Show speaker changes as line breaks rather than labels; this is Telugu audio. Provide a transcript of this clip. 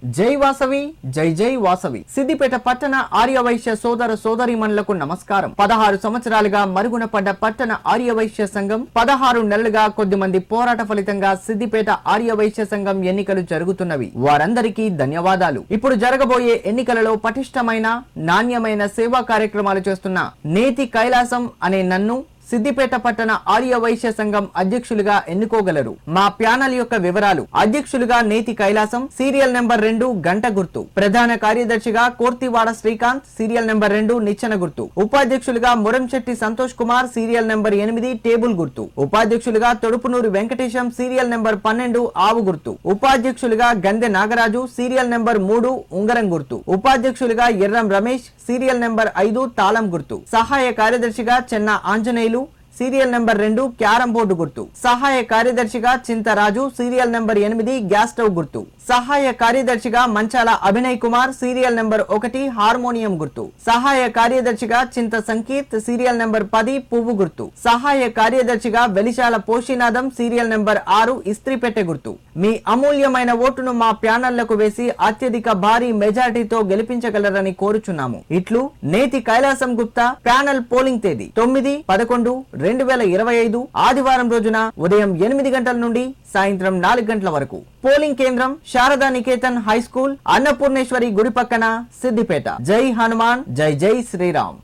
జై వాసవి జై జై వాసవి. సిద్దిపేట పట్టణ ఆర్యవైశ్య సోదర సోదరీమణులకు నమస్కారం. 16 సంవత్సరాలుగా మరుగున పడ్డ పట్టణ ఆర్యవైశ్య సంఘం 16 నెలలుగా కొద్దిమంది పోరాట ఫలితంగా సిద్దిపేట ఆర్యవైశ్య సంఘం ఎన్నికలు జరుగుతున్నవి. వారందరికీ ధన్యవాదాలు. ఇప్పుడు జరగబోయే ఎన్నికలలో పటిష్టమైన నాణ్యమైన సేవా కార్యక్రమాలు చేస్తున్న నేతి కైలాసం అనే నన్ను సిద్దిపేట పట్టణ ఆర్యవైశ్య సంఘం అధ్యక్షులుగా ఎన్నుకోగలరు. మా ప్యానల్ యొక్క వివరాలు: అధ్యక్షులుగా నేతి కైలాసం, సీరియల్ నెంబర్ 2 గంట గుర్తు. ప్రధాన కార్యదర్శిగా కోర్తివాడ శ్రీకాంత్, సీరియల్ నెంబర్ 2 నిచ్చెన గుర్తు. ఉపాధ్యక్షులుగా Muramshetti Santosh Kumar, serial number 8 table గుర్తు. ఉపాధ్యక్షులుగా తొడుపునూరు వెంకటేశం, సీరియల్ నెంబర్ 12 ఆవు గుర్తు. ఉపాధ్యక్షులుగా గందె నాగరాజు, సీరియల్ నెంబర్ 3 ఉంగరం గుర్తు. ఉపాధ్యక్షులుగా ఎర్రం రమేష్, సీరియల్ నెంబర్ 5 తాళం గుర్తు. సహాయ కార్యదర్శిగా Chenna Anjaneyulu, serial number 2 carrom board గుర్తు. సహాయ కార్యదర్శిగా Chintaraju, serial number 8 gas stove గుర్తు. సహాయ కార్యదర్శిగా Manchala Abhinay Kumar, serial number 1 harmonium గుర్తు. సహాయ కార్యదర్శిగా చింత సంకీర్త్, సీరియల్ నెంబర్ 10 పువ్వు గుర్తు. సహాయ కార్యదర్శిగా వెలిశాల పోషినాథం, సీరియల్ నెంబర్ 6 ఇస్త్రీ పెట్టె గుర్తు. మీ అమూల్యమైన ఓటును మా ప్యానళ్లకు వేసి అత్యధిక భారీ మెజారిటీతో గెలిపించగలరని కోరుచున్నాము. ఇట్లు నేతి కైలాసం గుప్తా. ప్యానల్ పోలింగ్ తేదీ 9/11/2025 ఆదివారం రోజున ఉదయం 8 గంటల నుండి సాయంత్రం 4 గంటల వరకు. పోలింగ్ కేంద్రం శారదా నికేతన్ హై స్కూల్, అన్నపూర్ణేశ్వరి గుడి పక్కన, సిద్దిపేట. జై హనుమాన్, జై జై శ్రీరామ్.